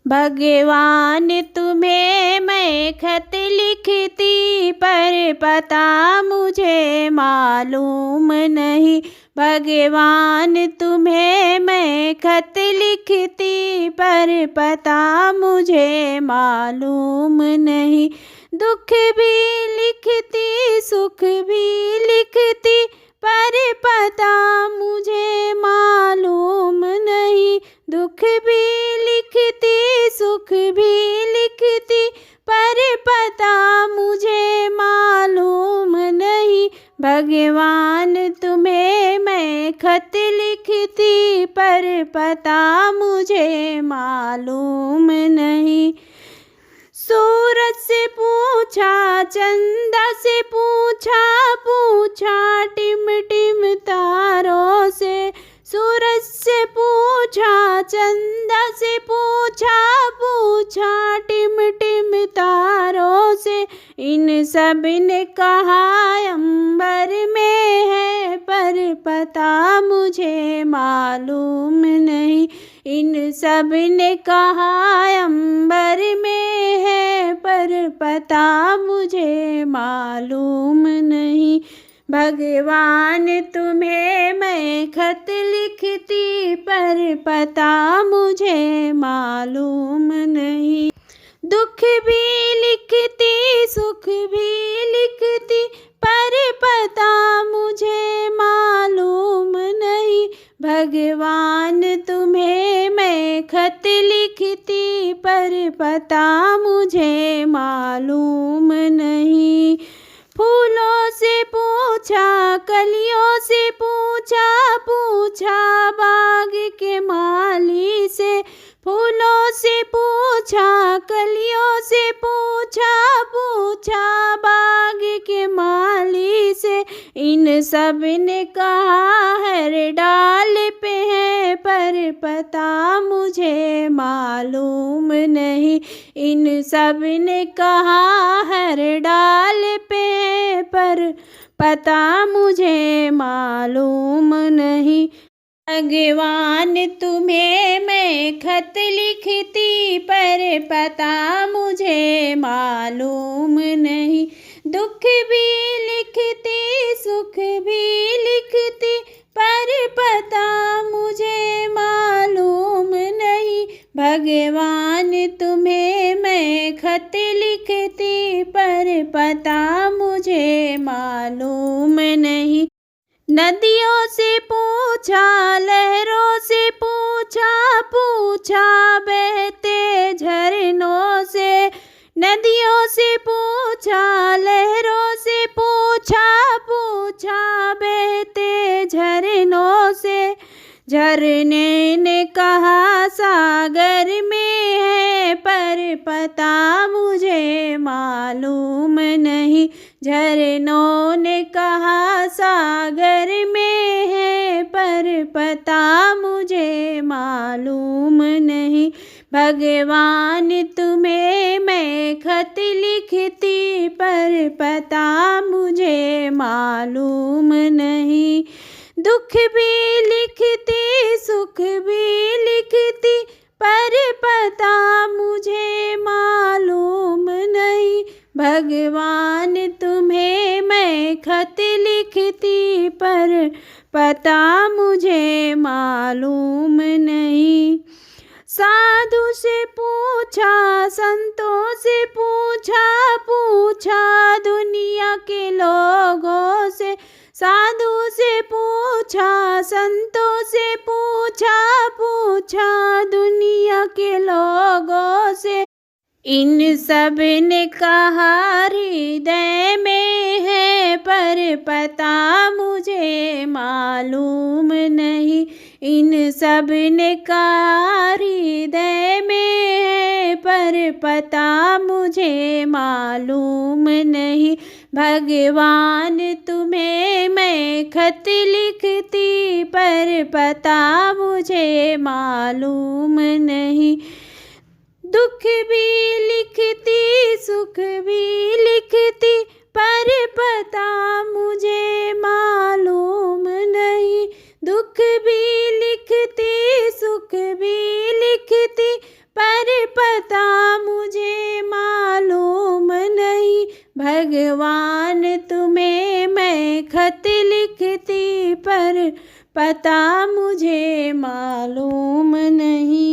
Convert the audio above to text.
भगवान तुम्हें मैं खत लिखती पर पता मुझे मालूम नहीं। भगवान तुम्हें मैं खत लिखती पर पता मुझे मालूम नहीं। दुख भी लिखती सुख भी लिखती पर पता मुझे मालूम नहीं। दुख भी लिखती सुख भी लिखती पर पता मुझे मालूम नहीं। भगवान तुम्हें मैं खत लिखती पर पता मुझे मालूम नहीं। सूरज से पूछा चंदा से पूछा पूछा टिम टिम तारों से। सूरज से पूछा चंदा से पूछा पूछा टिम टिम तारों से। इन सब ने कहा अंबर में है पर पता मुझे मालूम नहीं। इन सब ने कहा अंबर में है पर पता मुझे मालूम नहीं। भगवान तुम्हें मैं खत लिखती पर पता मुझे मालूम नहीं। दुख भी लिखती सुख भी लिखती पर पता मुझे मालूम नहीं। भगवान तुम्हें मैं खत लिखती पर पता मुझे मालूम नहीं। फूलों से पूछा कलियों से पूछा पूछा बाग के माली से। फूलों से पूछा कलियों से पूछा पूछा बाग के माली से। इन सब ने कहा हर डाल पे है पर पता मुझे मालूम नहीं। इन सब ने कहा हर डाल पे है पर पता मुझे मालूम नहीं। भगवान तुम्हें मैं खत लिखती पर पता मुझे मालूम नहीं। दुख भी लिखती सुख भी लिखती पर पता मुझे मालूम नहीं। भगवान तुम्हें मैं खत लिखती पर पता मुझे मालूम नहीं। नदियों से पूछा लहरों से पूछा पूछा बहते झरनों से। नदियों से पूछा लहरों से पूछा पूछा बहते झरनों से। झरने ने कहा सागर में है पर पता मुझे मालूम नहीं। झरनों ने कहा सागर में है पर पता मुझे मालूम नहीं। भगवान तुम्हें मैं खत लिखती पर पता मुझे मालूम नहीं। दुख भी लिखती सुख भी लिखती पर पता मुझे मालूम नहीं। भगवान तुम्हें मैं खत लिखती पर पता मुझे मालूम नहीं। साधु से पूछा संतों से पूछा पूछा दुनिया के लोगों से। साधु से पूछा संतों से पूछा पूछा दुनिया के लोगों से। इन सब ने कहा हृदय में है पर पता मुझे मालूम नहीं। इन सब ने कहा हृदय में है पर पता मुझे मालूम नहीं। भगवान तुम्हें मैं खत लिखती पर पता मुझे मालूम नहीं। दुख भी लिखती सुख भी लिखती पर पता मुझे मालूम नहीं। दुख भी लिखती सुख भी लिखती पर भगवान तुम्हें मैं खत लिखती पर पता मुझे मालूम नहीं।